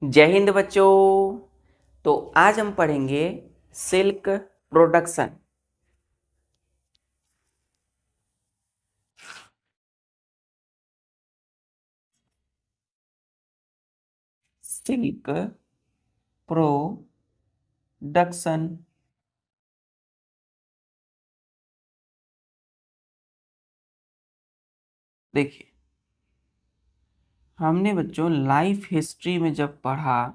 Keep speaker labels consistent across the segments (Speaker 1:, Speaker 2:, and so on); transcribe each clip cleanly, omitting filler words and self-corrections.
Speaker 1: जय हिंद बच्चों। तो आज हम पढ़ेंगे सिल्क प्रोडक्शन। Silk production. देखिए, हमने बच्चों लाइफ हिस्ट्री में जब पढ़ा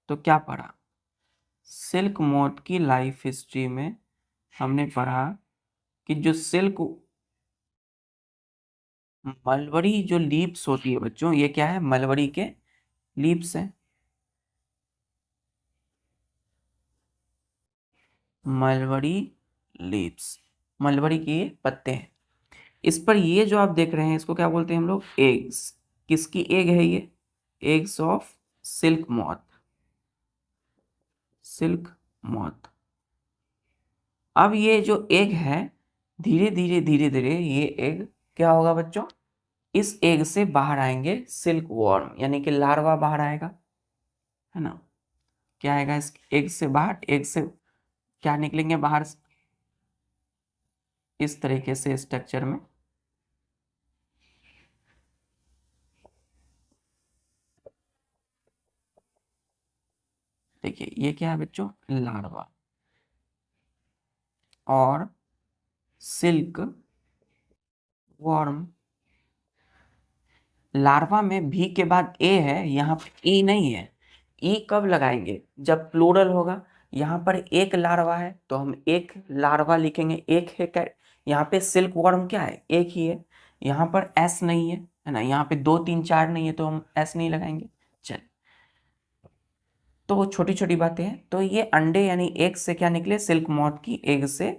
Speaker 1: तो क्या पढ़ा? सिल्क मोट की लाइफ हिस्ट्री में हमने पढ़ा कि जो सिल्क मलबरी जो लीव्स होती है बच्चों, ये क्या है? मलबरी के लीव्स हैं। मलबरी लीव्स, मलबरी के ये पत्ते हैं। इस पर ये जो आप देख रहे हैं इसको क्या बोलते हैं हम लोग? एग्स। किसकी एग है ये? Eggs of silk moth. Silk moth. अब ये जो एग है, धीरे धीरे ये एग क्या होगा बच्चों? इस एग से बाहर आएंगे सिल्क वॉर्म, यानी कि लार्वा बाहर आएगा, है ना? क्या आएगा इस एग से बाहर? एग से क्या निकलेंगे बाहर? इस तरीके से स्ट्रक्चर में। देखिए, ये क्या है बच्चों? लार्वा। और सिल्क वॉर्म। लार्वा में भी के बाद ए है, यहाँ पे ई नहीं है। ई कब लगाएंगे? जब प्लूरल होगा। यहाँ पर एक लार्वा है तो हम एक लार्वा लिखेंगे, एक है क्या? यहाँ पे सिल्क वर्म क्या है? एक ही है। यहाँ पर एस नहीं है ना? यहाँ पे 2 3 4 नहीं है तो हम एस नहीं लगाएंगे। चल, तो छोटी छोटी बातें हैं। तो ये अंडे यानी एग से क्या निकले? सिल्क मॉथ की एग से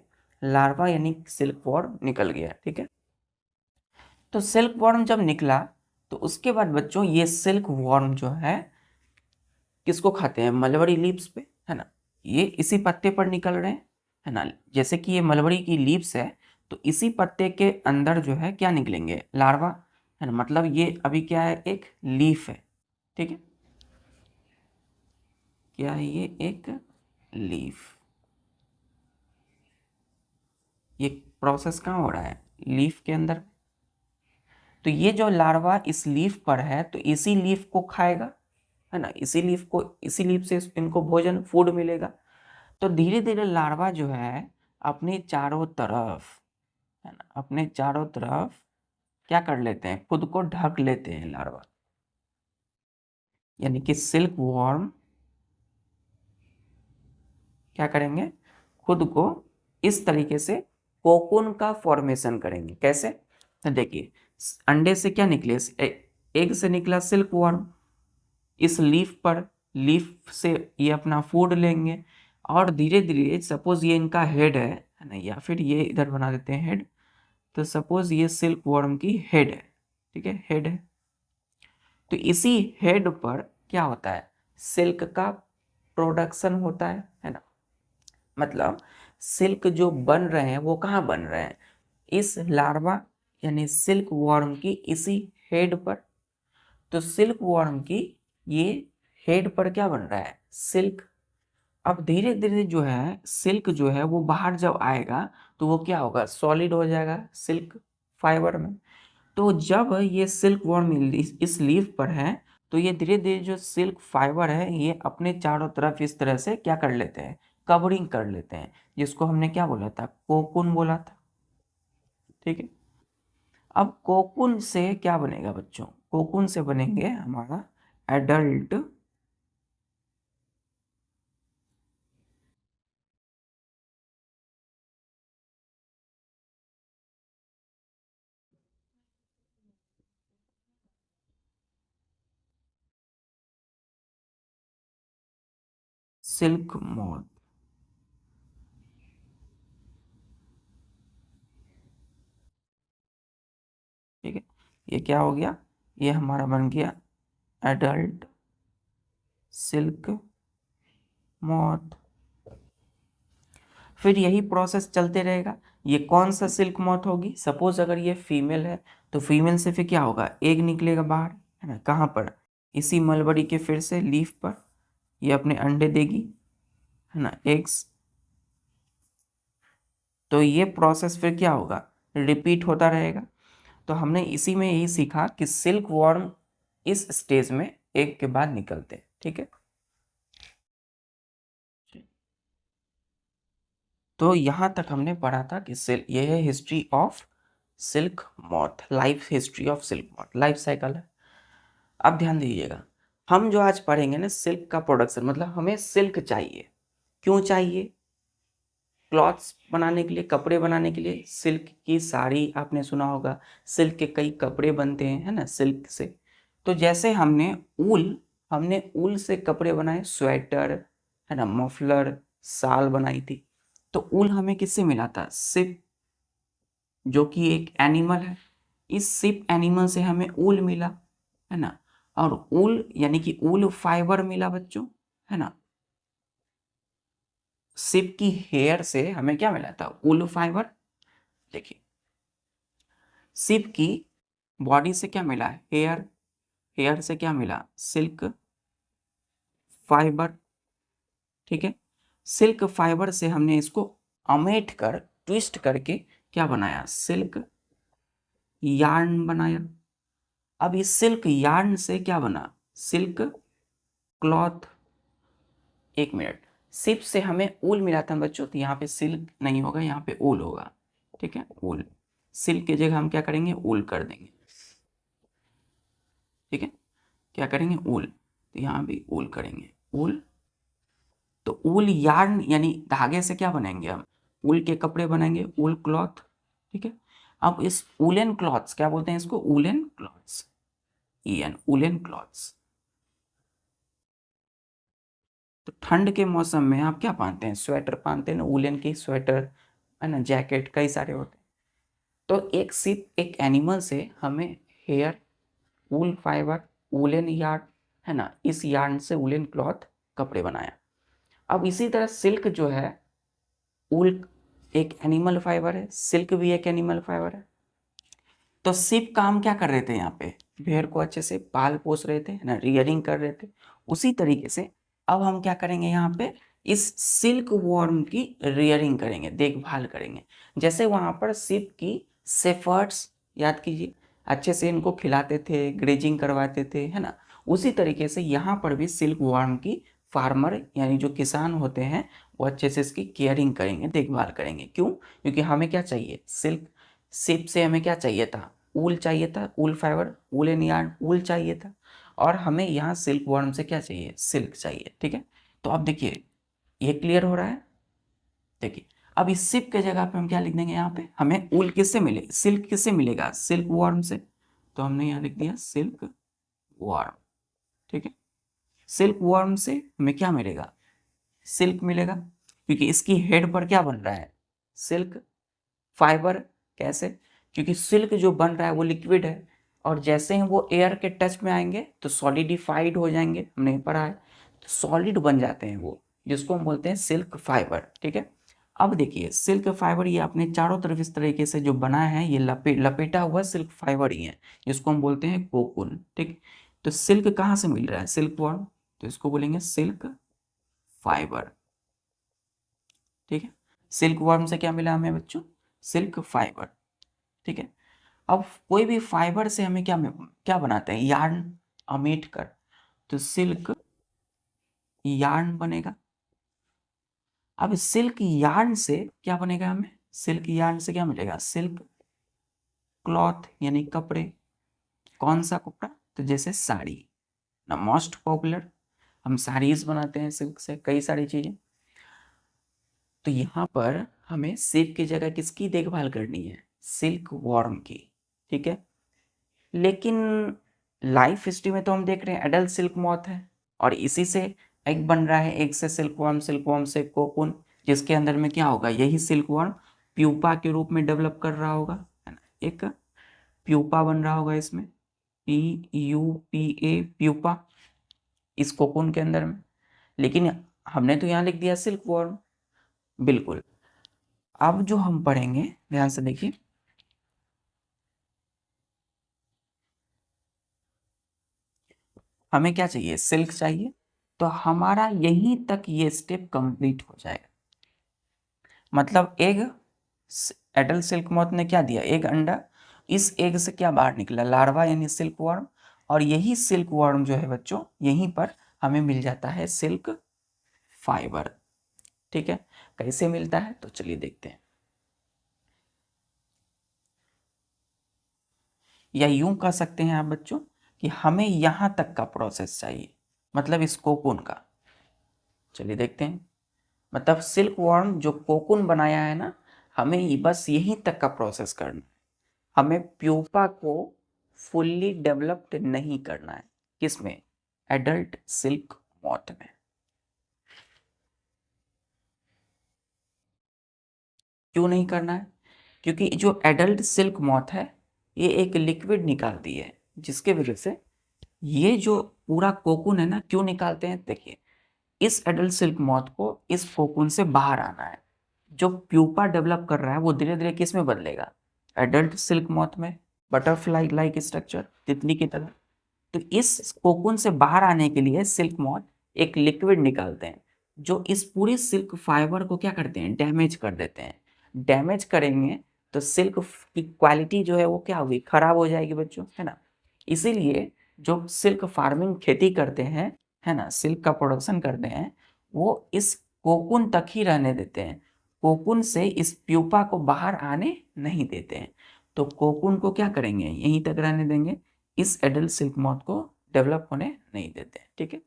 Speaker 1: लार्वा यानी सिल्क वर्म निकल गया। ठीक है। तो सिल्क वर्म जब निकला तो उसके बाद बच्चों ये सिल्क वर्म जो है किसको खाते हैं? मलबरी लीव्स पे, है ना? ये इसी पत्ते पर निकल रहे हैं, है ना? जैसे कि ये मलबरी की लीव्स है तो इसी पत्ते के अंदर जो है क्या निकलेंगे? लार्वा, है ना? मतलब ये अभी क्या है? एक लीफ है। ठीक है। क्या है ये? एक लीफ। ये प्रोसेस कहाँ हो रहा है? लीफ के अंदर। तो ये जो लार्वा इस लीफ पर है तो इसी लीफ को खाएगा, है ना? इसी लीफ को, इसी लीफ से इनको भोजन, फूड मिलेगा। तो धीरे धीरे लार्वा जो है अपने चारों तरफ, है ना, अपने चारों तरफ क्या कर लेते हैं? खुद को ढक लेते हैं लार्वा। यानी कि सिल्क वॉर्म क्या करेंगे? खुद को इस तरीके से कोकून का फॉर्मेशन करेंगे। कैसे? तो देखिए, अंडे से क्या निकले? एग से निकला सिल्क वॉर्म। इस लीफ पर, लीफ से ये अपना फूड लेंगे और धीरे धीरे, सपोज ये इनका हेड है ना? या फिर ये इधर बना देते हैं हेड। तो सपोज ये सिल्क वर्म की हेड है। ठीक है, हेड है। तो इसी हेड पर क्या होता है? सिल्क का प्रोडक्शन होता है ना? मतलब सिल्क जो बन रहे हैं वो कहाँ बन रहे हैं? इस लार्वा यानी सिल्क वर्म की इसी हेड पर। तो सिल्क वर्म की ये हेड पर क्या बन रहा है? सिल्क। अब धीरे धीरे जो है सिल्क जो है वो बाहर जब आएगा तो वो क्या होगा? सॉलिड हो जाएगा सिल्क फाइबर में। तो जब ये सिल्क वर्म इस लीफ पर है तो ये धीरे धीरे जो सिल्क फाइबर है ये अपने चारों तरफ इस तरह से क्या कर लेते हैं? कवरिंग कर लेते हैं, जिसको हमने क्या बोला था? कोकून बोला था। ठीक है। अब कोकून से क्या बनेगा बच्चों? कोकून से बनेंगे हमारा एडल्ट सिल्क मोथ। ठीक है। ये क्या हो गया? ये हमारा बन गया एडल्ट सिल्क मोथ। फिर यही प्रोसेस चलते रहेगा। ये कौन सा सिल्क मोथ होगी? सपोज अगर ये फीमेल है तो फीमेल से फिर क्या होगा? एग निकलेगा बाहर, है ना? कहाँ पर? इसी मलबरी के फिर से लीफ पर ये अपने अंडे देगी, है ना, एग्स। तो ये प्रोसेस फिर क्या होगा, रिपीट होता रहेगा। तो हमने इसी में यही सीखा कि सिल्क वॉर्म इस स्टेज में एग के बाद निकलते हैं, ठीक है। तो यहां तक हमने पढ़ा था कि ये है history of silk moth, life history of silk moth, life cycle है। अब ध्यान दीजिएगा, हम जो आज पढ़ेंगे ना सिल्क का प्रोडक्शन, मतलब हमें सिल्क चाहिए, क्यों चाहिए, क्लॉथ्स बनाने के लिए, कपड़े बनाने के लिए। सिल्क की साड़ी आपने सुना होगा, सिल्क के कई कपड़े बनते हैं, है ना, सिल्क से। तो जैसे हमने ऊल से कपड़े बनाए, स्वेटर, है ना, मफलर, शाल बनाई थी। तो ऊल हमें किससे मिला था, सिप, जो कि एक एनिमल है। इस सिप एनिमल से हमें ऊल मिला, है ना। और ऊल यानी कि ऊल फाइबर मिला बच्चों, है ना। सिप की हेयर से हमें क्या मिला था, ऊल फाइबर। देखिए, सिप की बॉडी से क्या मिला, हेयर, हेयर से क्या मिला, सिल्क फाइबर, ठीक है। सिल्क फाइबर से हमने इसको अमेट कर, ट्विस्ट करके क्या बनाया, सिल्क यार्न बनाया। अब इस सिल्क यार्न से क्या बना, सिल्क क्लॉथ। एक मिनट, सिप से हमें ऊल मिला था बच्चों, तो यहाँ पे सिल्क नहीं होगा, यहाँ पे ऊल होगा, ठीक है, ऊल। सिल्क की जगह हम क्या करेंगे, ऊल कर देंगे, ठीक है। क्या करेंगे, ऊल, तो यहाँ भी ऊल करेंगे, ऊल। तो ऊल यार्न यानी धागे से क्या बनाएंगे हम, ऊल के कपड़े बनाएंगे, ऊल क्लॉथ, ठीक है। अब इस ऊलन क्लॉथ्स, क्या बोलते हैं इसको, ऊलन क्लॉथ्स, ईएन, ऊलन क्लॉथ्स। तो ठंड के मौसम में आप क्या पहनते हैं, स्वेटर पहनते हैं ना, ऊलन की स्वेटर, है ना, जैकेट कई सारे होते हैं। तो एक सिर्फ एक एनिमल से हमें hair, wool fibre, woollen yarn, है ना, इस यार्न से वूलन क्लॉथ, कपड़े बनाया। अब इसी तरह सिल्क जो है, वूल एक एनिमल फाइबर है, सिल्क भी एक एनिमल फाइबर है। तो सिप का हम क्या कर रहे थे, यहाँ पे भेड़ को अच्छे से पाल पोस रहे थे, है ना, रियरिंग कर रहे थे। उसी तरीके से अब हम क्या करेंगे, यहाँ पे इस सिल्क वॉर्म की रियरिंग करेंगे, देखभाल करेंगे। जैसे वहाँ पर सिप की शेफर्ड्स, याद कीजिए, अच्छे से इनको खिलाते थे, ग्रेजिंग करवाते थे, है ना। उसी तरीके से यहाँ पर भी सिल्क वॉर्म की फार्मर यानी जो किसान होते हैं वो अच्छे से इसकी केयरिंग करेंगे, देखभाल करेंगे। क्यों, क्योंकि हमें क्या चाहिए, सिल्क, सिप से हमें क्या चाहिए था, ऊल चाहिए था, ऊल फाइबर, वूलन यार्न, ऊल चाहिए था। और हमें यहाँ सिल्क वर्म से क्या चाहिए, सिल्क चाहिए, ठीक है। तो अब देखिए, ये क्लियर हो रहा है। देखिए, अब इस सिप के जगह पे हम क्या लिख देंगे, यहाँ पे हमें ऊल किससे मिले, सिल्क किससे मिलेगा, सिल्क वर्म से। तो हमने यहाँ लिख दिया सिल्क वर्म, ठीक है। सिल्क वर्म से हमें क्या मिलेगा, सिल्क मिलेगा, क्योंकि इसकी हेड पर क्या बन रहा है, सिल्क फाइबर। कैसे, क्योंकि सिल्क जो बन रहा है वो लिक्विड है, और जैसे ही वो एयर के टच में आएंगे तो सॉलिडिफाइड हो जाएंगे, हमने पढ़ा है, तो सॉलिड बन जाते हैं वो, जिसको हम बोलते हैं सिल्क फाइबर, ठीक है। अब देखिए, सिल्क फाइबर ये अपने चारों तरफ इस तरीके से जो बना है, ये लपेटा हुआ सिल्क फाइबर ही है, जिसको हम बोलते हैं कोकून, ठीक। तो सिल्क कहाँ से मिल रहा है, सिल्क वर्म, तो इसको बोलेंगे सिल्क फाइबर, ठीक है। सिल्क वर्म से क्या मिला हमें बच्चों, सिल्क फाइबर, ठीक है। अब कोई भी फाइबर से हमें क्या क्या बनाते हैं, यार्न अमेट कर, तो सिल्क यार्न बनेगा। अब सिल्क यार्न से क्या बनेगा, हमें सिल्क यार्न से क्या मिलेगा, सिल्क क्लॉथ यानी कपड़े। कौन सा कपड़ा, तो जैसे साड़ी ना, मोस्ट पॉपुलर, हम साड़ीज बनाते हैं सिल्क से, कई सारी चीजें। तो यहाँ पर हमें सिल्क की जगह किसकी देखभाल करनी है, सिल्क वॉर्म की, ठीक है। लेकिन लाइफ हिस्ट्री में तो हम देख रहे हैं एडल्ट सिल्क मॉथ है, और इसी से एग बन रहा है, एग से सिल्क वर्म से कोकून, जिसके अंदर में क्या होगा, यही सिल्क वर्म प्यूपा के रूप में डेवलप कर रहा होगा, है ना, एक प्यूपा बन रहा होगा इसमें, PUPA, प्यूपा, इस कोकून के अंदर में। लेकिन हमने तो यहाँ लिख दिया सिल्क वर्म, बिल्कुल। अब जो हम पढ़ेंगे, ध्यान से देखिए, हमें क्या चाहिए, सिल्क चाहिए, तो हमारा यहीं तक ये स्टेप कंप्लीट हो जाएगा। मतलब एग, एडल्ट सिल्क मॉथ ने क्या दिया, एग अंडा, इस एग से क्या बाहर निकला, लार्वा यानी सिल्क वर्म, और यही सिल्क वर्म जो है बच्चों, यहीं पर हमें मिल जाता है सिल्क फाइबर। ठीक है, कैसे मिलता है तो चलिए देखते हैं। या यूं कह सकते हैं आप बच्चों कि हमें यहां तक का प्रोसेस चाहिए, मतलब इस कोकून का। चलिए देखते हैं, मतलब सिल्क वर्म जो कोकून बनाया है ना, हमें बस यहीं तक का प्रोसेस करना है। हमें प्यूपा को फुल्ली डेवलप्ड नहीं करना है। किसमें, एडल्ट सिल्क मॉथ में। क्यों नहीं करना है, क्योंकि जो एडल्ट सिल्क मॉथ है ये एक लिक्विड निकालती है, जिसके वजह से ये जो पूरा कोकून है ना, क्यों निकालते हैं, देखिए इस एडल्ट सिल्क मॉथ को इस कोकून से बाहर आना है। जो प्यूपा डेवलप कर रहा है वो धीरे धीरे किस में बदलेगा, एडल्ट सिल्क मॉथ में, बटरफ्लाई लाइक स्ट्रक्चर, तितली की तरह। तो इस कोकून से बाहर आने के लिए सिल्क मॉथ एक लिक्विड निकालते हैं, जो इस पूरे सिल्क फाइबर को क्या करते हैं, डैमेज कर देते हैं। डैमेज करेंगे तो सिल्क की क्वालिटी जो है वो क्या होगी, खराब हो जाएगी बच्चों, है ना। इसीलिए जो सिल्क फार्मिंग खेती करते हैं, है ना, सिल्क का प्रोडक्शन करते हैं, वो इस कोकून तक ही रहने देते हैं, कोकून से इस प्यूपा को बाहर आने नहीं देते हैं। तो कोकून को क्या करेंगे, यहीं तक रहने देंगे, इस एडल्ट सिल्क मॉथ को डेवलप होने नहीं देते हैं। ठीक है,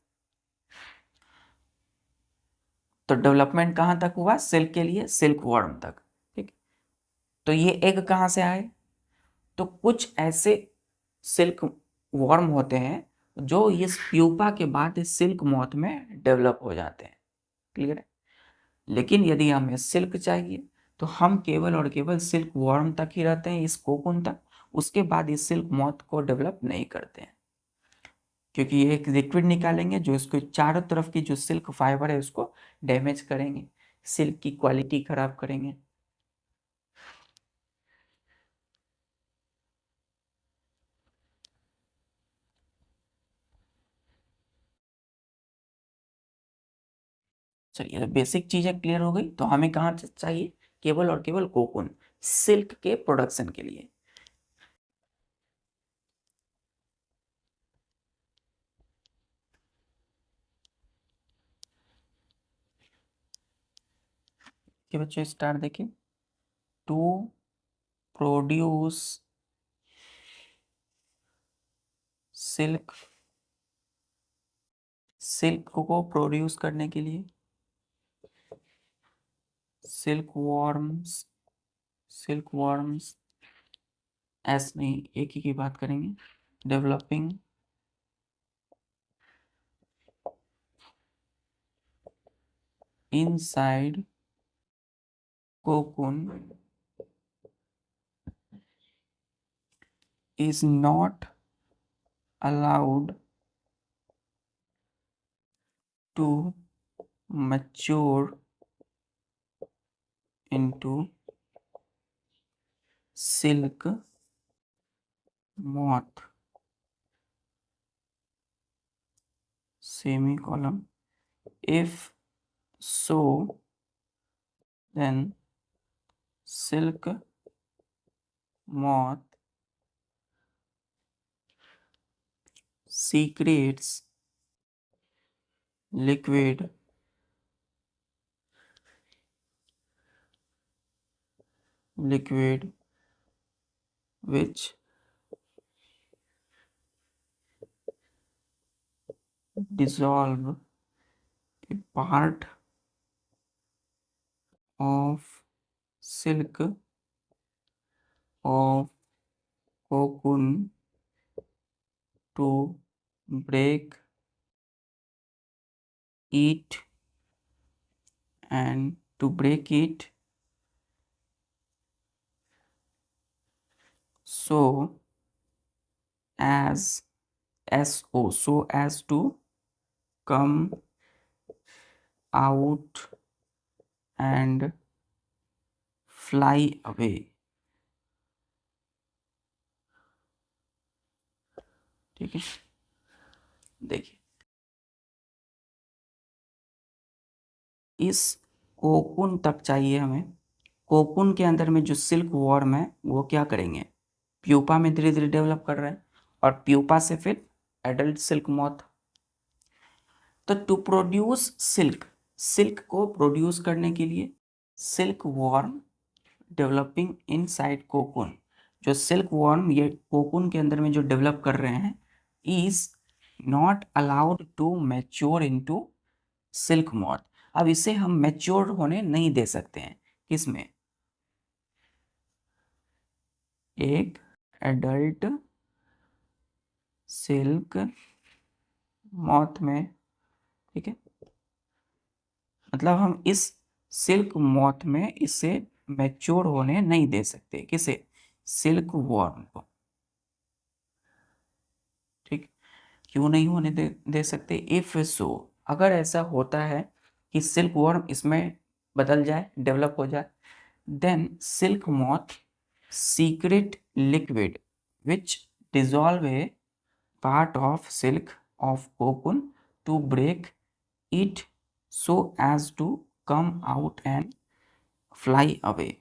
Speaker 1: तो डेवलपमेंट कहाँ तक हुआ, सिल्क के लिए सिल्क वर्म तक। ठीक, तो ये एग कहाँ से आए, तो कुछ ऐसे सिल्क वर्म होते हैं जो इस प्यूपा के बाद इस सिल्क मॉथ में डेवलप हो जाते हैं। क्लियर है, लेकिन यदि हमें सिल्क चाहिए तो हम केवल और केवल सिल्क वर्म तक ही रहते हैं, इस कोकून तक, उसके बाद इस सिल्क मॉथ को डेवलप नहीं करते हैं, क्योंकि ये एक लिक्विड निकालेंगे जो इसको चारों तरफ की जो सिल्क फाइबर है उसको डैमेज करेंगे, सिल्क की क्वालिटी खराब करेंगे। चलिए, तो बेसिक चीजें क्लियर हो गई, तो हमें कहाँ से चाहिए, केवल और केवल कोकून, सिल्क के प्रोडक्शन के लिए। कि बच्चों स्टार देखिए, टू प्रोड्यूस सिल्क, सिल्क को प्रोड्यूस करने के लिए सिल्क वर्म्स, सिल्क वर्म्स, ऐसे नहीं, एक ही की बात करेंगे, developing inside cocoon is not allowed to mature into silk moth, semicolon. If so, then silk moth secretes liquid which dissolve a part of silk of cocoon to break it, and to break it so as so as to come out and fly away। ठीक है, देखिए इस cocoon तक चाहिए हमें। Cocoon के अंदर में जो सिल्क वॉर्म है वो क्या करेंगे, प्यूपा में धीरे धीरे डेवलप कर रहे हैं, और प्यूपा से फिर एडल्ट सिल्क मॉथ। तो टू प्रोड्यूस सिल्क, सिल्क को प्रोड्यूस करने के लिए silk worm developing inside cocoon, जो सिल्क वॉर्म ये कोकून के अंदर में जो डेवलप कर रहे हैं, is not allowed to mature into silk moth. अब इसे हम मैच्योर होने नहीं दे सकते हैं, किसमें, एक एडल्ट सिल्क मॉथ में, ठीक है। मतलब हम इस सिल्क मॉथ में इसे मैच्योर होने नहीं दे सकते, किसे, सिल्क वॉर्म को, ठीक। क्यों नहीं होने दे सकते, इफ सो, अगर ऐसा होता है कि सिल्क वॉर्म इसमें बदल जाए, डेवलप हो जाए, then silk moth secrete liquid which dissolve a part of silk of cocoon to break it so as to come out and fly away।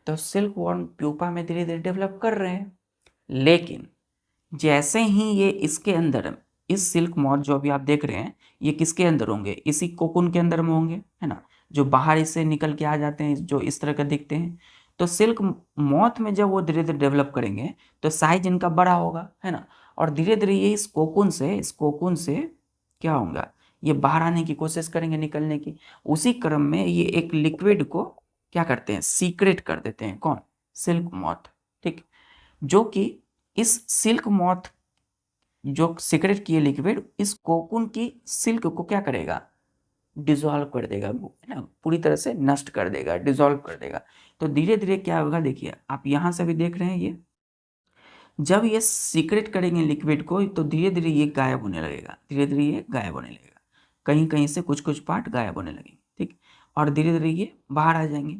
Speaker 1: तो सिल्क वॉर्म प्यूपा में धीरे धीरे डेवलप कर रहे हैं, लेकिन जैसे ही ये इसके अंदर, इस सिल्क मॉथ जो अभी आप देख रहे हैं ये किसके अंदर होंगे, इसी कोकून के अंदर में होंगे, है ना, जो बाहर इससे निकल के आ जाते हैं, जो इस तरह का दिखते हैं। तो सिल्क मॉथ में जब वो धीरे धीरे डेवलप करेंगे तो साइज इनका बड़ा होगा, है ना, और धीरे धीरे ये इस कोकून से क्या होगा, ये बाहर आने की कोशिश करेंगे, निकलने की। उसी क्रम में ये एक लिक्विड को क्या करते हैं, सीक्रेट कर देते हैं, कौन, सिल्क मॉथ, ठीक। जो कि इस सिल्क मॉथ जो सीक्रेट किए लिक्विड इस कोकून की सिल्क को क्या करेगा, डिजॉल्व कर देगा, है ना, पूरी तरह से नष्ट कर देगा, डिजॉल्व कर देगा। तो धीरे धीरे क्या होगा, देखिए आप यहाँ से भी देख रहे हैं, ये जब ये सीक्रेट करेंगे लिक्विड को तो धीरे धीरे ये गायब होने लगेगा, धीरे धीरे ये गायब होने लगेगा, कहीं कहीं से कुछ कुछ पार्ट गायब होने लगेंगे, ठीक, और धीरे धीरे ये बाहर आ जाएंगे,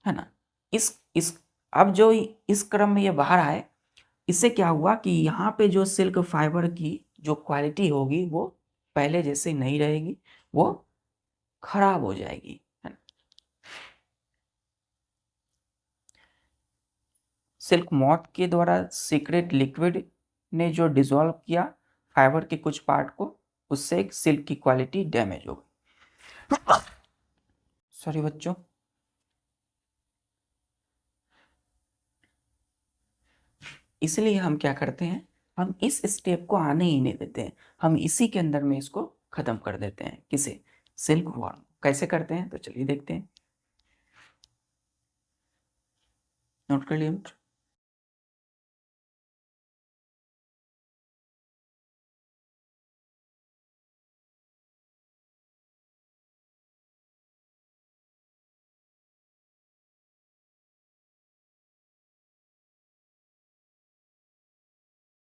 Speaker 1: है ना। इस अब जो इस क्रम में ये बाहर आए, इससे क्या हुआ कि यहाँ पे जो सिल्क फाइबर की जो क्वालिटी होगी वो पहले जैसे नहीं रहेगी, वो खराब हो जाएगी, है ना। सिल्क मॉथ के द्वारा सीक्रेट लिक्विड ने जो डिसॉल्व किया फाइबर के कुछ पार्ट को, उससे एक सिल्क की क्वालिटी डैमेज हो गई। सॉरी बच्चों, इसलिए हम क्या करते हैं, हम इस स्टेप को आने ही नहीं देते हैं, हम इसी के अंदर में इसको खत्म कर देते हैं, किसे, सिल्क वॉर्म। कैसे करते हैं तो चलिए देखते हैं, नोट कर लिए।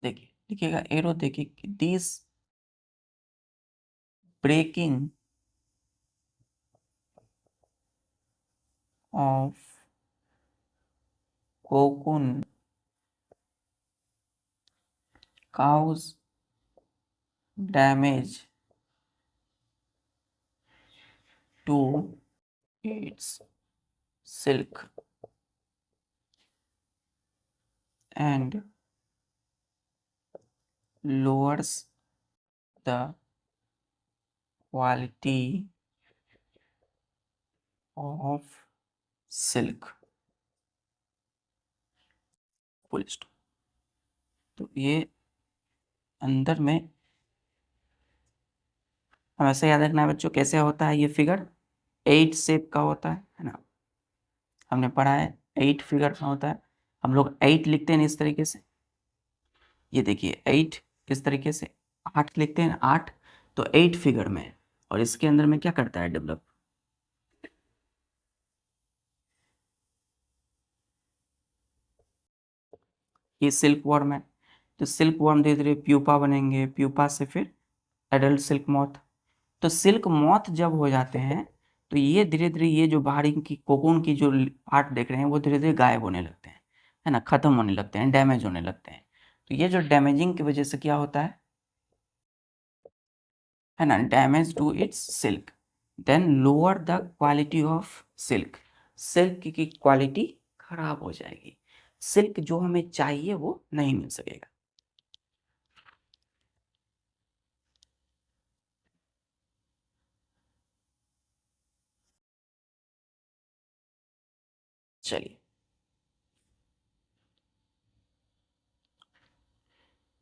Speaker 1: देखिए लिखिएगा एरो, देखिए this breaking of cocoon cause damage to its silk and lowers the quality of silk, full stop. तो ये अंदर में हमेशा याद रखना है बच्चों, कैसे होता है ये फिगर, 8 शेप का होता है ना, हमने पढ़ा है 8 फिगर का होता है, हम लोग 8 लिखते हैं इस तरीके से, ये देखिए 8 इस तरीके से, 8 लिखते हैं 8, तो 8 फिगर में, और इसके अंदर में क्या करता है डेवलप, ये सिल्क वॉर्म है, तो सिल्क वॉर्म धीरे धीरे प्यूपा बनेंगे, प्यूपा से फिर एडल्ट सिल्क मॉथ। तो सिल्क मॉथ जब हो जाते हैं तो ये धीरे धीरे ये जो बाहरी की कोकून की जो पार्ट देख रहे हैं वो धीरे धीरे गायब होने लगते हैं, है ना, खत्म होने लगते हैं, डैमेज होने लगते हैं। तो ये जो डैमेजिंग की वजह से क्या होता है, है ना, damage to its silk, then lower the quality of silk, silk की क्वालिटी खराब हो जाएगी, सिल्क जो हमें चाहिए वो नहीं मिल सकेगा। चलिए,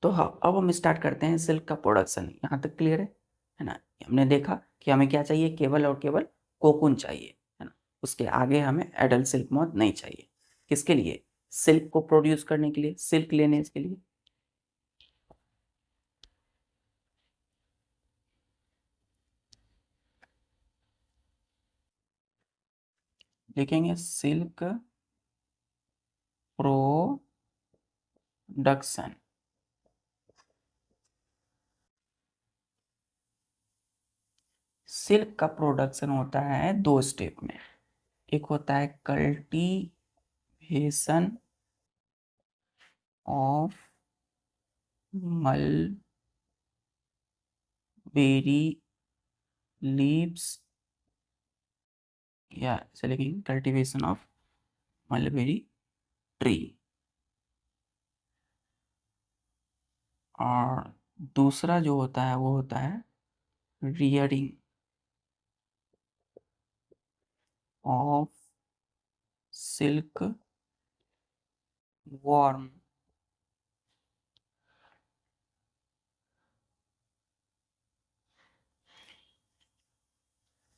Speaker 1: तो हाँ, अब हम स्टार्ट करते हैं सिल्क का प्रोडक्शन। यहाँ तक क्लियर है ना। हमने देखा कि हमें क्या चाहिए, केवल और केवल कोकून चाहिए, है ना। उसके आगे हमें एडल्ट सिल्क मॉथ नहीं चाहिए। किसके लिए, सिल्क को प्रोड्यूस करने के लिए, सिल्क लेने के लिए। लिखेंगे सिल्क प्रोडक्शन। सिल्क का प्रोडक्शन होता है दो स्टेप में, एक होता है कल्टीवेशन ऑफ मलबेरी लीव्स, या चलेगी कल्टीवेशन ऑफ मलबेरी ट्री, और दूसरा जो होता है वो होता है रियरिंग ऑफ सिल्क वॉर्म।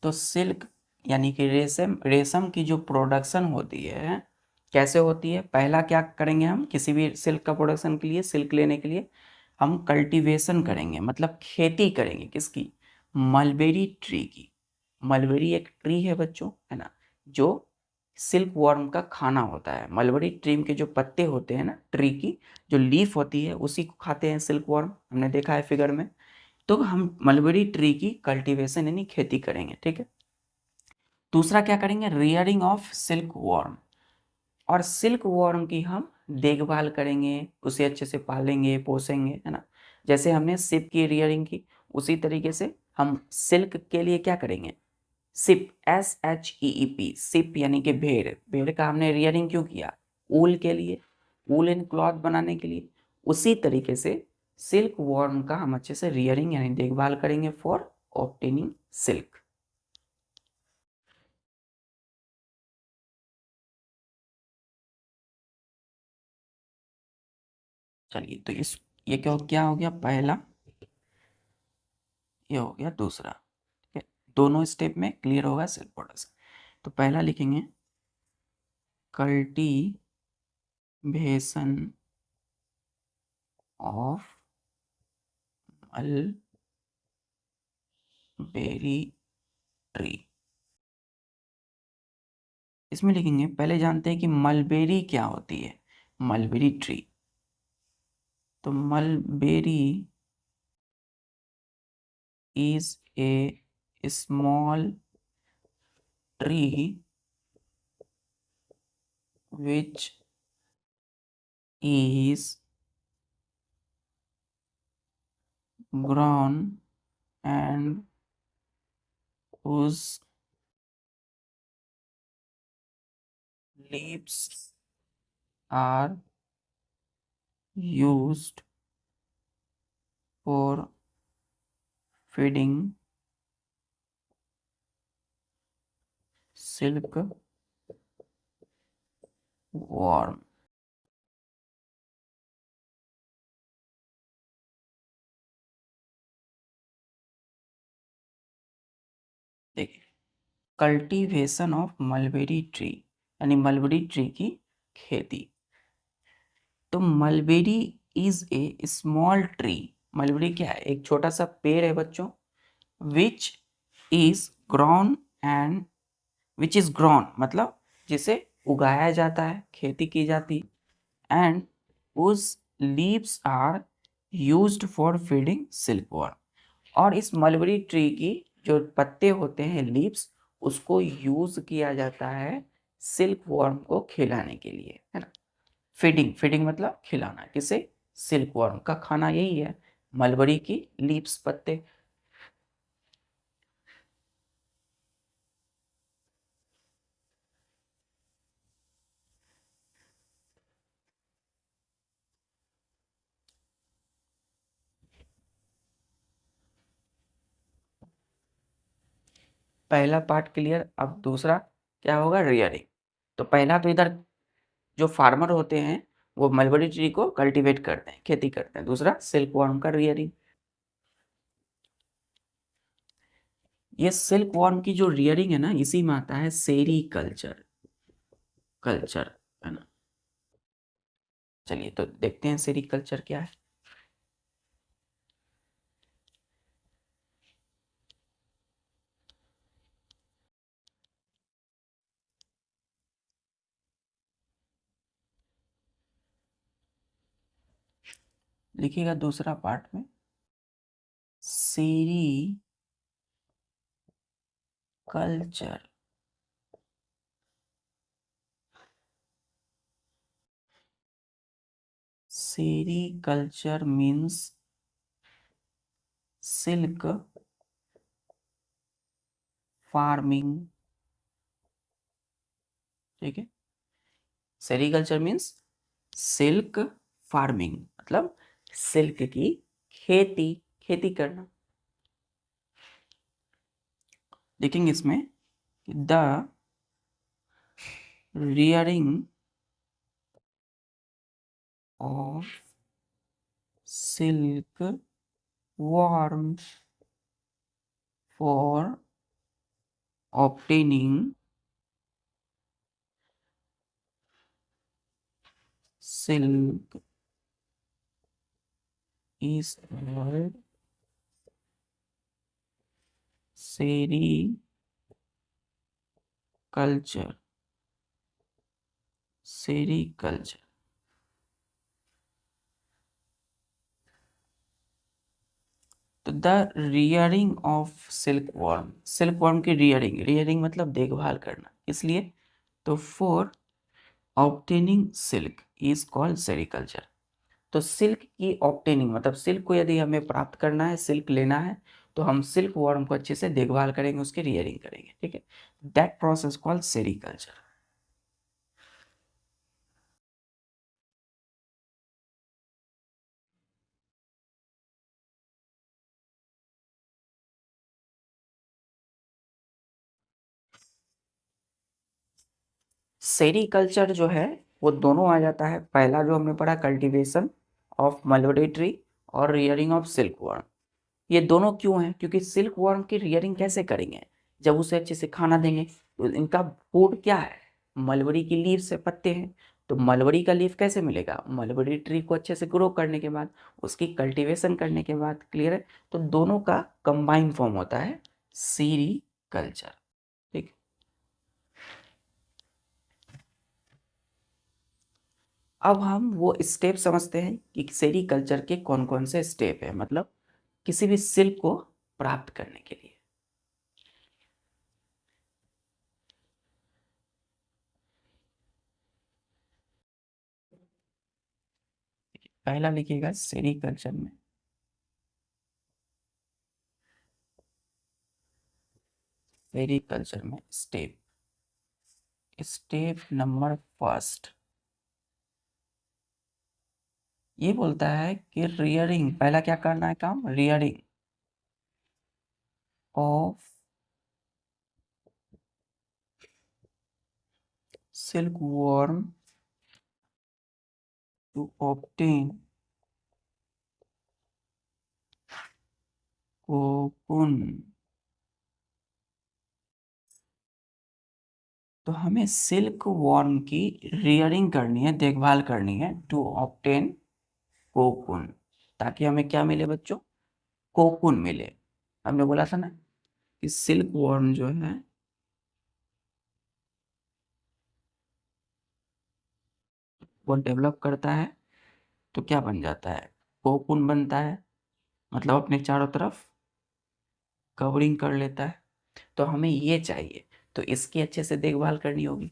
Speaker 1: तो सिल्क यानी कि रेशम, रेशम की जो प्रोडक्शन होती है कैसे होती है, पहला क्या करेंगे हम, किसी भी सिल्क का प्रोडक्शन के लिए, सिल्क लेने के लिए हम कल्टीवेशन करेंगे, मतलब खेती करेंगे, किसकी, मलबेरी ट्री की। मलबेरी एक ट्री है बच्चों, है ना, जो सिल्क वॉर्म का खाना होता है। मलबेरी ट्री के जो पत्ते होते हैं ना, ट्री की जो लीफ होती है उसी को खाते हैं सिल्क वॉर्म, हमने देखा है फिगर में। तो हम मलबेरी ट्री की कल्टीवेशन यानी खेती करेंगे, ठीक है। दूसरा क्या करेंगे, रियरिंग ऑफ सिल्क वॉर्म, और सिल्क वॉर्म की हम देखभाल करेंगे, उसे अच्छे से पालेंगे पोसेंगे, है ना। जैसे हमने सिप की रियरिंग की, उसी तरीके से हम सिल्क के लिए क्या करेंगे, सिप, SHEEP, सिप यानी कि भेड़, भेड़ का हमने रियरिंग क्यों किया, ऊल के लिए, ऊल इन क्लॉथ बनाने के लिए। उसी तरीके से सिल्क वॉर्म का हम अच्छे से रियरिंग यानी देखभाल करेंगे फॉर ऑब्टेनिंग सिल्क। चलिए, तो इस ये क्या क्या हो गया, पहला, ये हो गया दूसरा, ठीक है। दोनों स्टेप में क्लियर होगा सेल्फ प्रोडक्शन। तो पहला लिखेंगे कल्टीवेशन ऑफ मलबेरी ट्री। इसमें लिखेंगे, पहले जानते हैं कि मलबेरी क्या होती है, मलबेरी ट्री। तो mulberry is a small tree which is grown and whose leaves are used for feeding silk worm। देखिए, कल्टीवेशन ऑफ मलबेरी ट्री यानी मलबेरी ट्री की खेती। तो mulberry is a small tree, mulberry क्या है, एक छोटा सा पेड़ है बच्चों, which is grown and, which is grown मतलब जिसे उगाया जाता है, खेती की जाती है, एंड उस leaves are used for feeding silk worm, और इस मलबेरी ट्री की जो पत्ते होते हैं, लीव्स, उसको यूज किया जाता है सिल्क वर्म को खिलाने के लिए, है ना। फीडिंग, फीडिंग मतलब खिलाना, किसे, सिल्क वर्म का खाना यही है, मलबेरी की लीव्स, पत्ते। पहला पार्ट क्लियर। अब दूसरा क्या होगा, रियरिंग। तो पहला तो इधर जो फार्मर होते हैं वो मलबरी ट्री को कल्टीवेट करते हैं, खेती करते हैं। दूसरा सिल्क वॉर्म का रियरिंग। ये सिल्क वॉर्म की जो रियरिंग है ना, इसी में आता है सेरीकल्चर कल्चर, है ना। चलिए तो देखते हैं सेरीकल्चर क्या है। लिखिएगा दूसरा पार्ट में sericulture. Sericulture means silk farming. ठीक है, सेरीकल्चर मीन्स सिल्क फार्मिंग, मतलब सिल्क की खेती, खेती करना। देखेंगे इसमें the rearing of silk worm for obtaining silk is called sericulture। Sericulture. तो the rearing of silk worm, silk worm की रियरिंग, रियरिंग मतलब देखभाल करना, इसलिए तो for obtaining silk is called sericulture. तो सिल्क की ऑब्टेनिंग मतलब सिल्क को यदि हमें प्राप्त करना है, सिल्क लेना है, तो हम सिल्क वर्म को अच्छे से देखभाल करेंगे, उसकी रियरिंग करेंगे। ठीक है, that process called sericulture. Sericulture जो है वो दोनों आ जाता है। पहला जो हमने पढ़ा कल्टीवेशन ऑफ मलबरी ट्री और रियरिंग ऑफ सिल्क वर्म। ये दोनों क्यों हैं? क्योंकि सिल्क वर्म की रियरिंग कैसे करेंगे, जब उसे अच्छे से खाना देंगे। तो इनका फूड क्या है, मलबरी की लीफ से पत्ते हैं। तो मलबरी का लीफ कैसे मिलेगा, मलबरी ट्री को अच्छे से ग्रो करने के बाद, उसकी कल्टीवेशन करने के बाद। क्लियर है? तो दोनों का कंबाइन फॉर्म होता है सेरीकल्चर। ठीक, अब हम वो स्टेप समझते हैं कि सेरीकल्चर के कौन कौन से स्टेप है, मतलब किसी भी सिल्क को प्राप्त करने के लिए। पहला लिखिएगा सेरीकल्चर में, सेरीकल्चर में स्टेप, स्टेप नंबर फर्स्ट ये बोलता है कि रियरिंग, पहला क्या करना है काम, rearing of silk worm to obtain cocoon. तो हमें सिल्क वर्म की रियरिंग करनी है, देखभाल करनी है, टू ऑब्टेन कोकून, ताकि हमें क्या मिले बच्चों, कोकून मिले। हमने बोला था ना कि सिल्क वर्म जो है वो डेवलप करता है तो क्या बन जाता है, कोकून बनता है, मतलब अपने चारों तरफ कवरिंग कर लेता है। तो हमें ये चाहिए, तो इसकी अच्छे से देखभाल करनी होगी।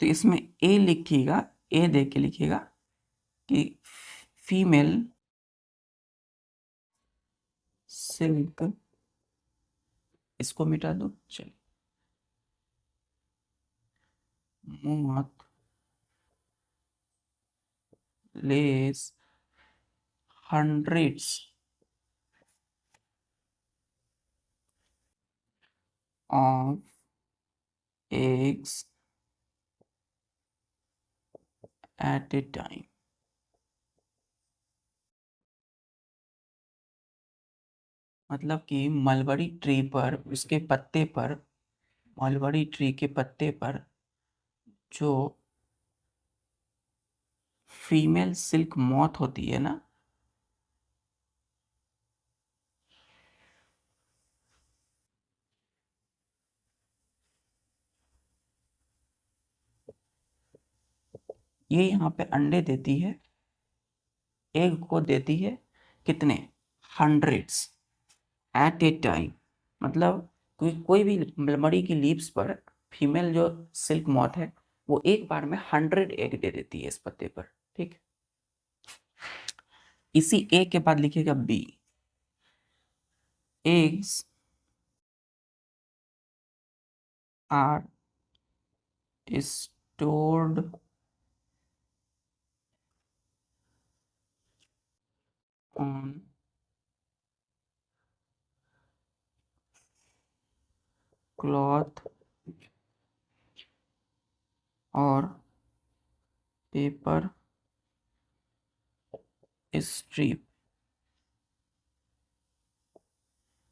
Speaker 1: तो इसमें ए लिखिएगा, ए देख के लिखिएगा कि फीमेल सिल्क, इसको मिटा दो, चलिए, moth less hundreds of eggs eight A time. मतलब कि मलबरी ट्री पर, उसके पत्ते पर, मलबरी ट्री के पत्ते पर जो फीमेल सिल्क मॉथ होती है ना, ये यहाँ पे अंडे देती है, एग को देती है कितने, हंड्रेड्स एट ए टाइम। मतलब कोई भी मलबरी की लीव्स पर फीमेल जो सिल्क मॉथ है वो एक बार में 100 एग दे देती है इस पत्ते पर। ठीक, इसी ए के बाद लिखिएगा B, eggs are stored on cloth और पेपर स्ट्रिप।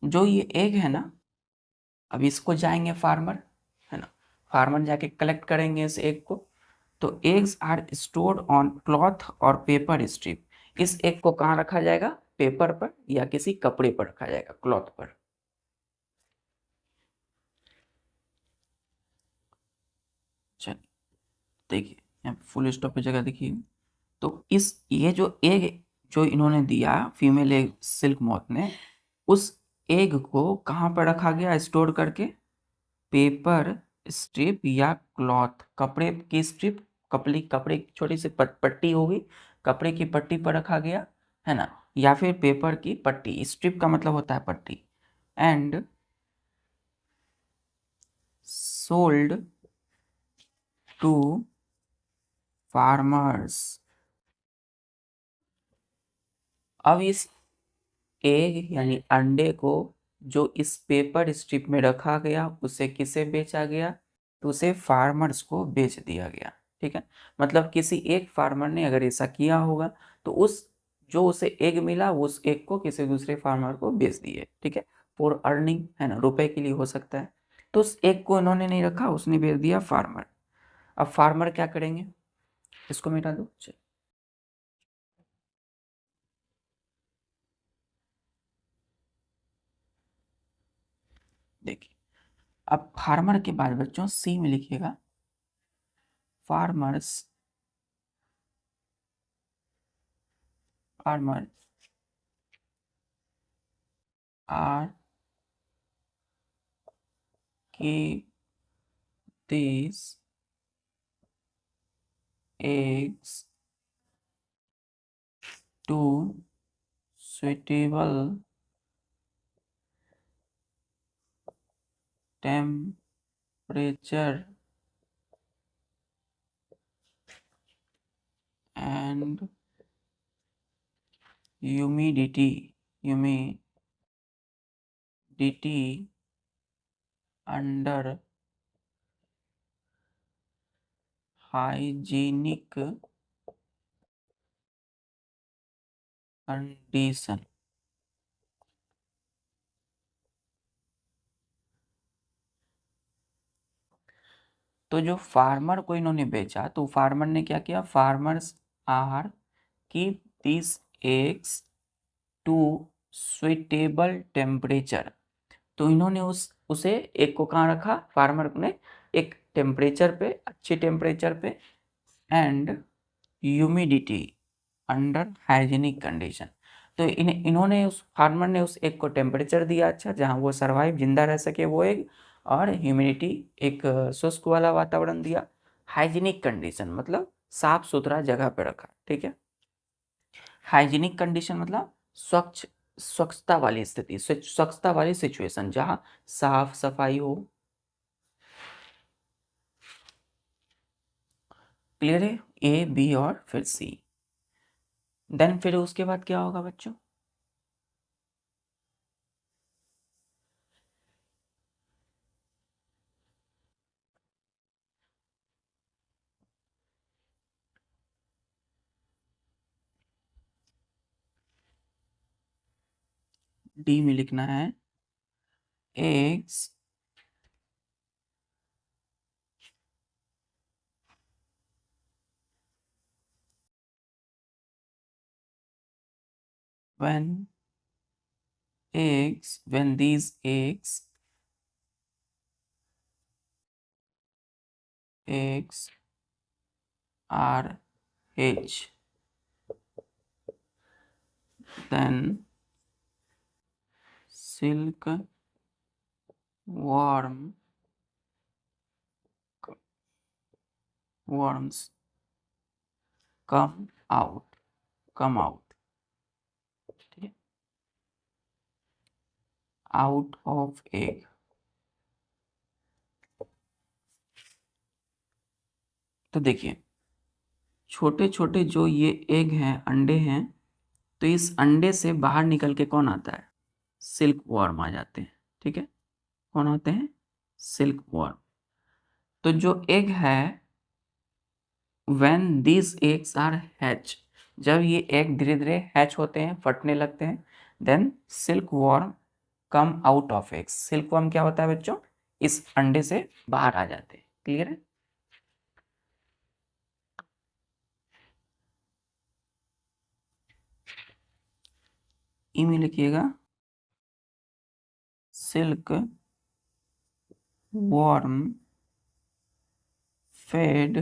Speaker 1: जो ये एग है ना, अब इसको जाएंगे फार्मर, है ना, फार्मर जाके कलेक्ट करेंगे इस एग को। तो eggs are stored on cloth और पेपर स्ट्रिप। इस एग को कहाँ रखा जाएगा, पेपर पर या किसी कपड़े पर रखा जाएगा, क्लॉथ पर। चलिए देखिए, यहाँ फुल स्टॉप की जगह देखिए। तो इस ये जो एग जो इन्होंने दिया फीमेल एग सिल्क मॉथ ने, उस एग को कहाँ पर रखा गया स्टोर करके, पेपर स्ट्रिप या क्लॉथ, कपड़े की स्ट्रिप, कपड़े की छोटी सी पट्टी होगी, कपड़े की पट्टी पर रखा गया, है ना, या फिर पेपर की पट्टी, स्ट्रिप का मतलब होता है पट्टी, एंड सोल्ड टू फार्मर्स। अब इस एग यानी अंडे को जो इस पेपर स्ट्रिप में रखा गया उसे किसे बेचा गया, तो उसे फार्मर्स को बेच दिया गया। ठीक है, मतलब किसी एक फार्मर ने अगर ऐसा किया होगा तो उस जो उसे एग मिला वो उस एग को किसी दूसरे फार्मर को बेच दिए। ठीक है, फॉर अर्निंग, है ना, रुपए के लिए हो सकता है। तो उस एग को इन्होंने नहीं रखा, उसने बेच दिया फार्मर। अब फार्मर क्या करेंगे, इसको मिटा दो। देखिए, अब फार्मर के बाद बच्चों सी में लिखिएगा, farmers farmer are keep these eggs to suitable temperature and humidity under hygienic condition। तो जो फार्मर को इन्होंने बेचा तो फार्मर ने क्या किया, farmers are keep this eggs to suitable temperature. तो इन्होंने उसे एक को कहाँ रखा, फार्मर ने एक टेम्परेचर पे, अच्छे टेम्परेचर पे, and humidity under hygienic condition. तो इन्होंने उस फार्मर ने उस एग को टेम्परेचर दिया अच्छा, जहाँ वो सरवाइव जिंदा रह सके वो एग, और ह्यूमिडिटी एक शुष्क वाला वातावरण दिया, हाइजीनिक कंडीशन मतलब साफ सुथरा जगह पे रखा। ठीक है, हाइजीनिक कंडीशन मतलब स्वच्छता वाली स्थिति, स्वच्छता वाली सिचुएशन जहाँ साफ सफाई हो। क्लियर है, ए बी और फिर सी। देन फिर उसके बाद क्या होगा बच्चों, डी में लिखना है eggs when when these eggs are hatched, then silk worm worms come out, ठीक है, out of egg। तो देखिए छोटे छोटे जो ये एग हैं, अंडे हैं, तो इस अंडे से बाहर निकल के कौन आता है, सिल्क वॉर्म आ जाते हैं, ठीक है, कौन आते हैं, सिल्क वॉर्म। तो जो एग है when these eggs are hatch, जब ये एग धीरे धीरे हैच होते हैं, फटने लगते हैं, then silk worm come out of eggs. Silk worm क्या होता है बच्चों, इस अंडे से बाहर आ जाते हैं। क्लियर है? ई में लिखिएगा silk worm fed,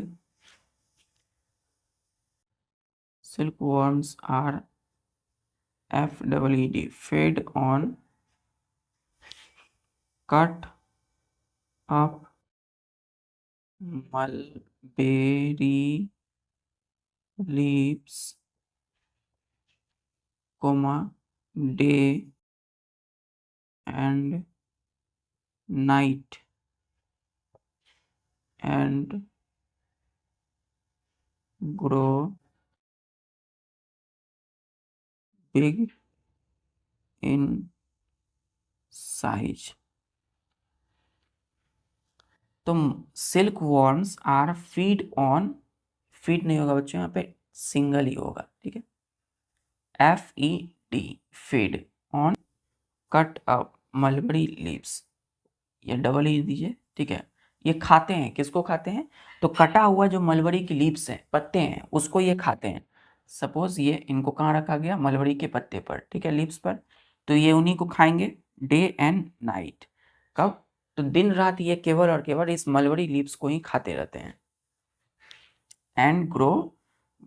Speaker 1: silk worms are FEED, fed on cut up mulberry leaves, day and night, and grow big in size। तो silk worms are feed on, feed नहीं होगा बच्चों, यहाँ पे सिंगल ही होगा, ठीक है, FED, feed on cut up mulberry leaves, ये डबल ही दीजिए, ठीक है। ये खाते हैं, किसको खाते हैं, तो कटा हुआ जो मलबरी की लीव्स हैं, पत्ते हैं, उसको ये खाते हैं। सपोज ये इनको कहाँ रखा गया, मलबरी के पत्ते पर, ठीक है, लीव्स पर, तो ये उन्हीं को खाएंगे डे एंड नाइट। कब, तो दिन रात ये केवल और केवल इस मलबरी लीव्स को ही खाते रहते हैं। And grow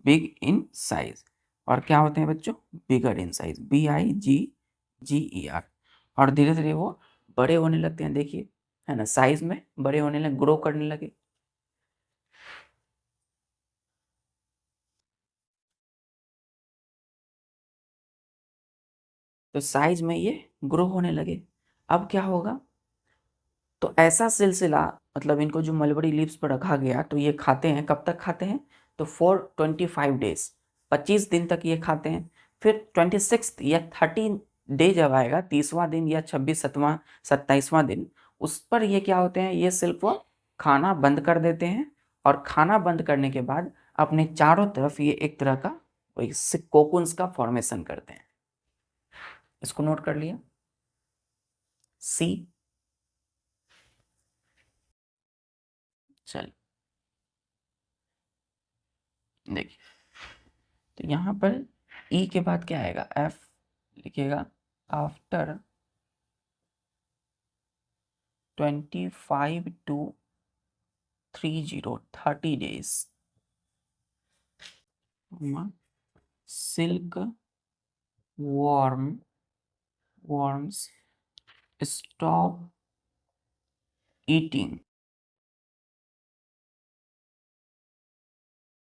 Speaker 1: big in size, और क्या होते हैं बच्चों, बिगर इन साइज, BIGGER, और धीरे धीरे वो बड़े होने लगते हैं, देखिए है ना, साइज में बड़े होने लगे, ग्रो करने लगे। तो साइज में ये ग्रो होने लगे। अब क्या होगा, तो ऐसा सिलसिला, मतलब इनको जो मलबरी लीव्स पर रखा गया, तो ये खाते हैं, कब तक खाते हैं, तो फॉर 25 डेज, 25 दिन तक ये खाते हैं। फिर 26 या 30 डे जब आएगा, 30वां दिन या 26वां 27वां दिन, उस पर ये क्या होते हैं, ये सिर्फ वो खाना बंद कर देते हैं, और खाना बंद करने के बाद अपने चारों तरफ ये एक तरह का कोकुन्स का फॉर्मेशन करते हैं। इसको नोट कर लिया, सी। चलिए देखिए, तो यहाँ पर ई के बाद क्या आएगा, एफ लिखिएगा, after 25 to 30 days silk worms stop eating,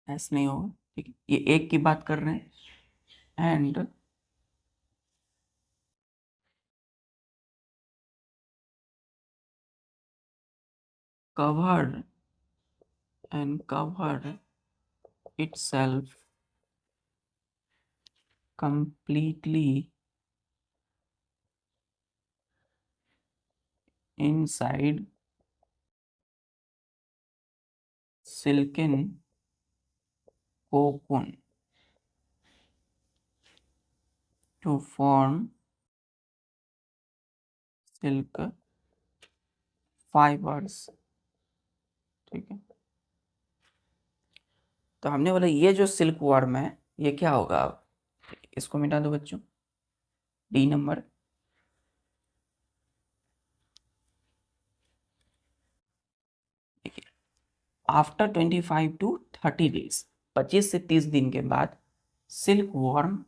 Speaker 1: ऐसा नहीं होगा, ठीक है, ये एक की बात कर रहे हैं। And covered itself completely inside silken cocoon to form silk fibres, ठीक है। तो हमने बोला ये जो सिल्क वर्म है ये क्या होगा, अब इसको मिटा दो बच्चों, डी नंबर। देखिए आफ्टर 25 to 30 डेज, 25 से 30 दिन के बाद सिल्क वर्म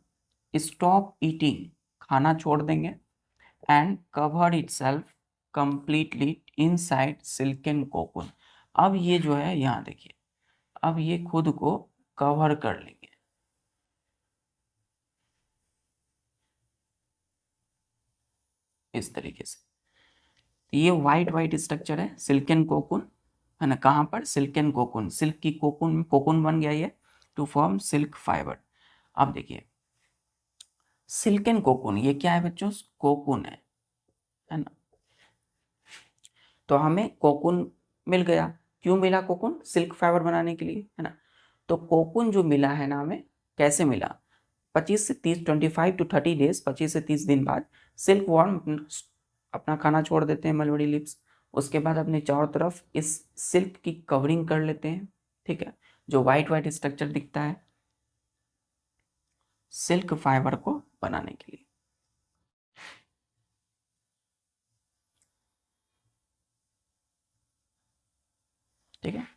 Speaker 1: स्टॉप ईटिंग, खाना छोड़ देंगे, and cover it self completely inside silken cocoon. अब ये जो है यहाँ देखिए, अब ये खुद को कवर कर लेंगे इस तरीके से। ये वाइट वाइट स्ट्रक्चर है सिल्कन कोकून, है ना। कहाँ पर, सिल्कन कोकून, सिल्क की कोकून, कोकून बन गया ये टू फॉर्म सिल्क फाइबर। अब देखिए सिल्कन कोकून ये क्या है बच्चों, कोकून है ना। तो हमें कोकून मिल गया, क्यों मिला कोकून, सिल्क फाइबर बनाने के लिए, है ना। तो कोकून जो मिला है ना हमें, कैसे मिला, 25 से 30, 25 to 30 डेज, 25 से 30 दिन बाद सिल्क वर्म अपना खाना छोड़ देते हैं, मलबरी लिप्स। उसके बाद अपने चारों तरफ इस सिल्क की कवरिंग कर लेते हैं, ठीक है, जो वाइट वाइट स्ट्रक्चर दिखता है सिल्क फाइबर को बनाने के लिए। ठीक है,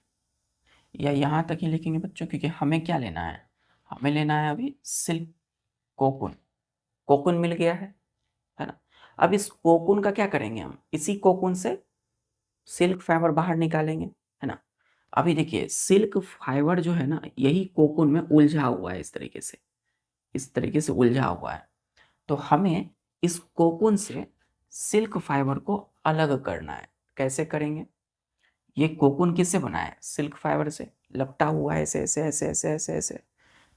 Speaker 1: या यहाँ तक ही लिखेंगे बच्चों, क्योंकि हमें क्या लेना है, हमें लेना है अभी सिल्क कोकून। कोकून मिल गया है ना। अब इस कोकून का क्या करेंगे, हम इसी कोकून से सिल्क फाइबर बाहर निकालेंगे, है ना। अभी देखिए सिल्क फाइबर जो है ना, यही कोकून में उलझा हुआ है, इस तरीके से, इस तरीके से उलझा हुआ है। तो हमें इस कोकून से सिल्क फाइबर को अलग करना है। कैसे करेंगे, ये कोकून किससे बना है, सिल्क फाइबर से, लपटा हुआ है ऐसे ऐसे ऐसे ऐसे ऐसे ऐसे।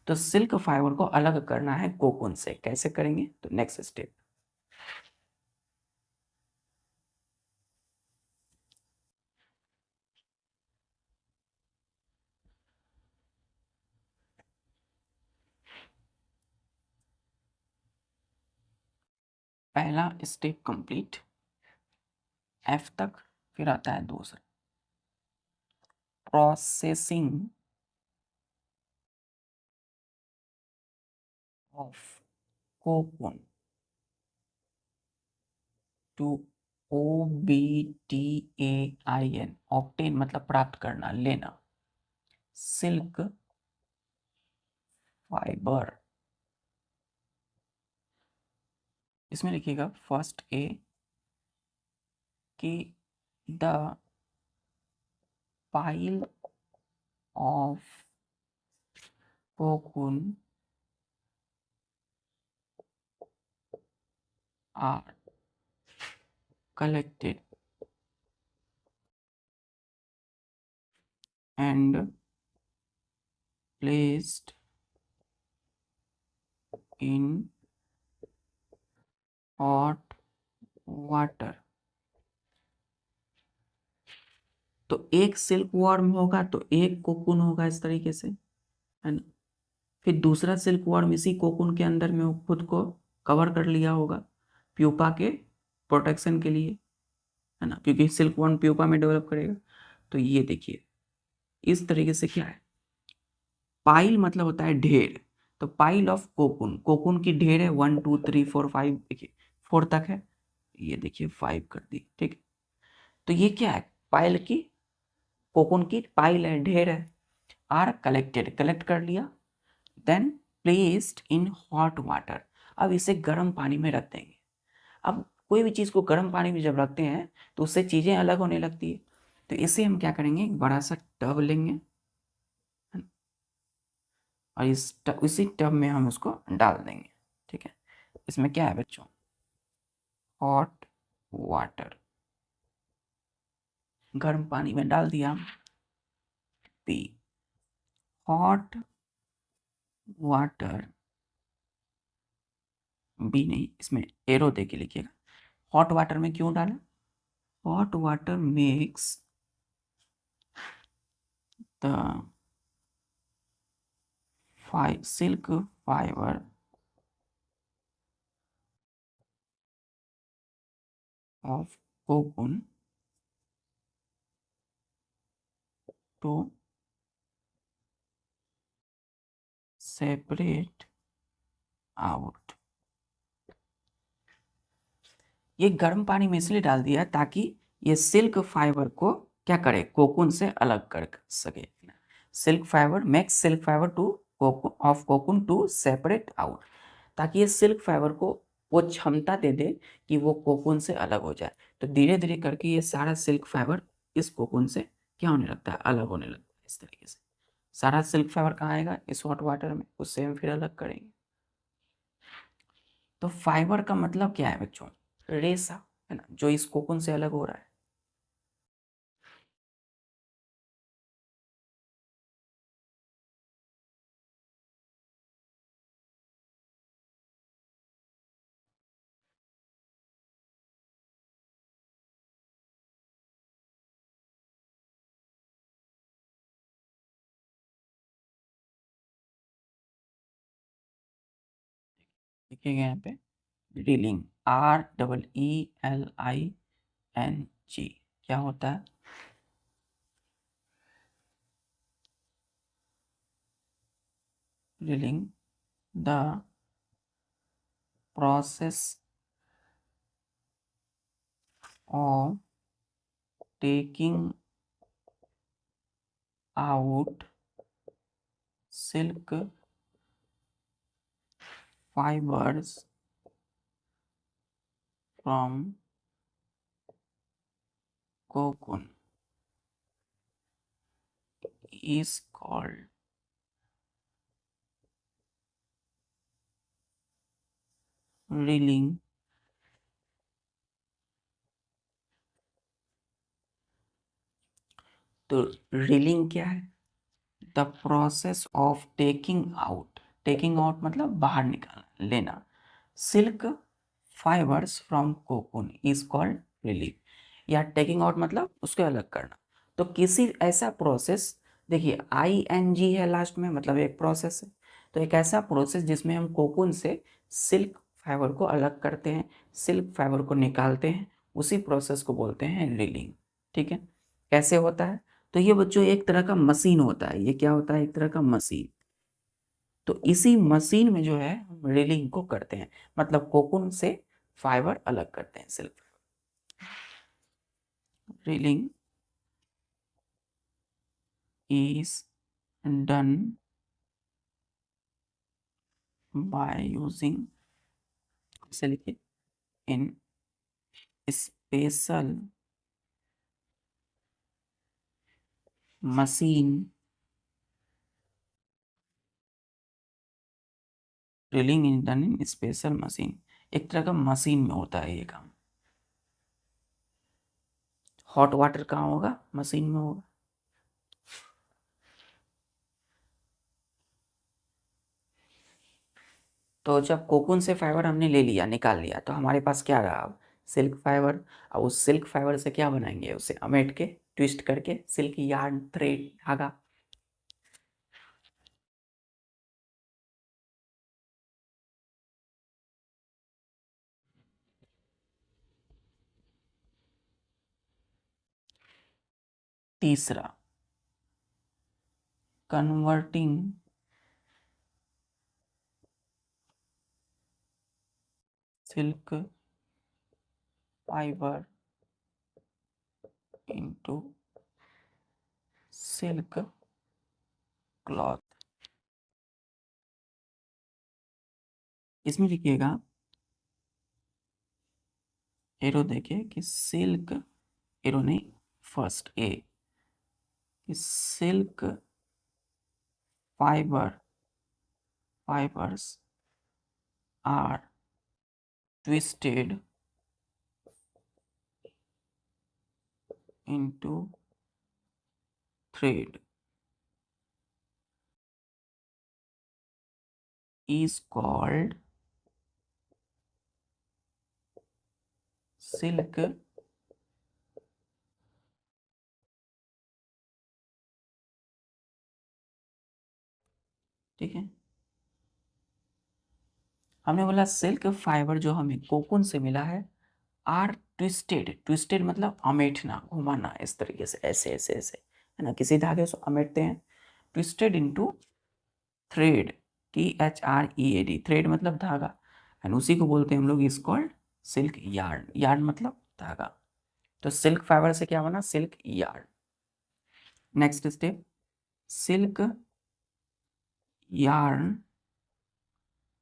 Speaker 1: तो सिल्क फाइबर को अलग करना है कोकून से, कैसे करेंगे, तो नेक्स्ट स्टेप, पहला स्टेप कंप्लीट, एफ तक। फिर आता है दूसरा, processing of cocoon to, OBTAIN, obtain मतलब प्राप्त करना, लेना, सिल्क फाइबर। इसमें लिखिएगा फर्स्ट ए कि the pile of cocoon are collected and placed in hot water। तो एक सिल्क वर्म होगा तो एक कोकून होगा इस तरीके से, है ना। फिर दूसरा सिल्क वर्म इसी कोकून के अंदर में वो खुद को कवर कर लिया होगा प्यूपा के प्रोटेक्शन के लिए, है ना, क्योंकि सिल्क वर्म प्यूपा में डेवलप करेगा। तो ये देखिए इस तरीके से क्या है, पाइल मतलब होता है ढेर। तो पाइल ऑफ कोकून, कोकून की ढेर है, 1 2 3 4 5, देखिए 4 तक है, ये देखिए 5 कर दी, ठीक है। तो ये क्या है, पाइल की, कोकून की पाइल है, ढेर है, आर कलेक्टेड, कलेक्ट कर लिया, then placed in hot water. अब इसे गर्म पानी में रख देंगे। अब कोई भी चीज़ को गर्म पानी में जब रखते हैं तो उससे चीज़ें अलग होने लगती है। तो इसे हम क्या करेंगे, एक बड़ा सा टब लेंगे, और इसी टब में हम उसको डाल देंगे, ठीक है। इसमें क्या है बच्चों, हॉट वाटर, गर्म पानी में डाल दिया, पी, हॉट वाटर, बी नहीं, इसमें एरो दे के लिखिएगा। हॉट वाटर में क्यों डालें, hot water makes the silk fibre of cocoon to separate out। ये गर्म पानी में इसलिए डाल दिया ताकि ये सिल्क फाइबर को क्या करे, कोकून से अलग कर सके। Silk fibre makes silk fibre to of cocoon to separate out, ताकि ये सिल्क फाइबर को वो क्षमता दे दे कि वो कोकून से अलग हो जाए। तो धीरे धीरे करके ये सारा सिल्क फाइबर इस कोकून से क्या होने लगता है, अलग होने लगता है। इस तरीके से सारा सिल्क फाइबर कहाँ आएगा, इस हॉट वाटर में, उससे हम फिर अलग करेंगे। तो फाइबर का मतलब क्या है बच्चों, रेशा है ना, जो इस कोकून से अलग हो रहा है। लिखेंगे यहाँ पे रीलिंग, REELING, क्या होता है, reeling the process of taking out silk fibres from cocoon is called reeling। तो रीलिंग क्या है, the process of taking out मतलब बाहर निकालना, लेना, silk fibres from cocoon is called reeling, या टेकिंग आउट मतलब उसको अलग करना। तो किसी ऐसा प्रोसेस, देखिए ING है लास्ट में, मतलब एक प्रोसेस है। तो एक ऐसा प्रोसेस जिसमें हम कोकून से सिल्क फाइबर को अलग करते हैं, सिल्क फाइबर को निकालते हैं, उसी प्रोसेस को बोलते हैं रीलिंग। ठीक है, कैसे होता है, तो ये बच्चों एक तरह का मशीन होता है, ये क्या होता है, एक तरह का मशीन। तो इसी मशीन में जो है हम रीलिंग को करते हैं, मतलब कोकून से फाइबर अलग करते हैं, silk. Reeling is done by using, इसे लिखिए, in special machine। Reeling is done in special machine, एक तरह का मशीन में होता है ये काम। हॉट वाटर कहाँ होगा, मशीन में होगा। तो जब कोकून से फाइबर हमने ले लिया, निकाल लिया, तो हमारे पास क्या रहा अब, सिल्क फाइबर। और उस सिल्क फाइबर से क्या बनाएंगे, उसे अमेट के ट्विस्ट करके सिल्क यार्न, थ्रेड, धागा। तीसरा, converting silk fibre into silk cloth. इसमें लिखिएगा, एरो देखिए कि सिल्क, एरो नहीं, फर्स्ट ए, कि silk fibres are twisted into thread is called silk ठीक है, हमने बोला सिल्क फाइबर जो हमें कोकून से मिला है आर ट्विस्टेड, ट्विस्टेड मतलब अमेठना, घुमाना, इस तरीके से, ऐसे ऐसे ऐसे, है ना, किसी धागे से अमेटते हैं। Twisted into thread, THREAD, thread मतलब धागा, एंड उसी को बोलते हैं हम लोग is called silk yarn, yarn मतलब धागा। तो सिल्क फाइबर से क्या बना, silk yarn. Next step, silk yarn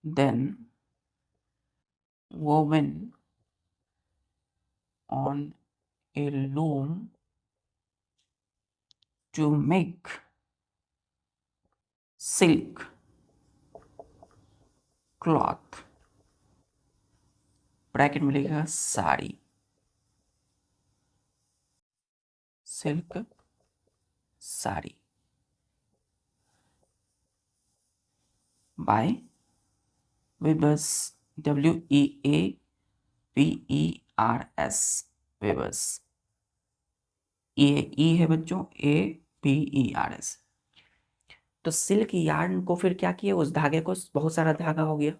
Speaker 1: then woven on a loom to make silk cloth, bracket में लिखेगा sari, silk sari, by weavers, WEAVERS, weavers, E है बच्चों, AVERS। तो सिल्क यार्न को फिर क्या किया, उस धागे को, बहुत सारा धागा हो गया,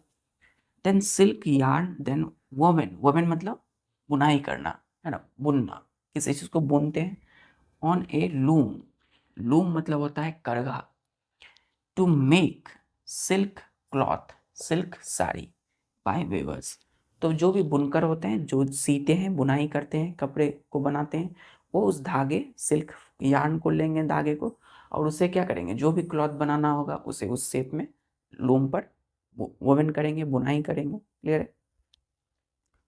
Speaker 1: then silk yarn then woven, woven मतलब बुनाई करना, है ना, बुनना, किसी चीज को बुनते हैं, ऑन ए लूम, लूम मतलब होता है करघा, to make silk cloth, silk sari, by weavers. तो जो भी बुनकर होते हैं, जो सीते हैं, बुनाई करते हैं, कपड़े को बनाते हैं, वो उस धागे, सिल्क यार्न को लेंगे, धागे को, और उसे क्या करेंगे, जो भी क्लॉथ बनाना होगा उसे उस शेप में लूम पर वोवन करेंगे, बुनाई करेंगे। क्लियर है?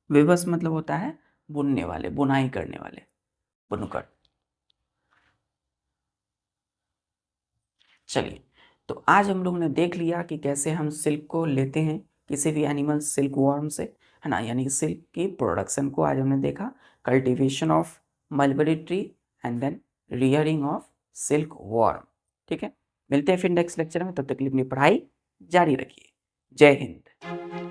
Speaker 1: वेवर्स मतलब होता है बुनने वाले, बुनाई करने वाले, बुनकर। चलिए, तो आज हम लोग ने देख लिया कि कैसे हम सिल्क को लेते हैं किसी भी एनिमल, सिल्क वॉर्म से, है ना, यानी कि सिल्क की प्रोडक्शन को आज हमने देखा, cultivation of mulberry tree and then rearing of silk worm. ठीक है, मिलते हैं फिर नेक्स्ट लेक्चर में, तब तक के लिए अपनी पढ़ाई जारी रखिए। जय हिंद।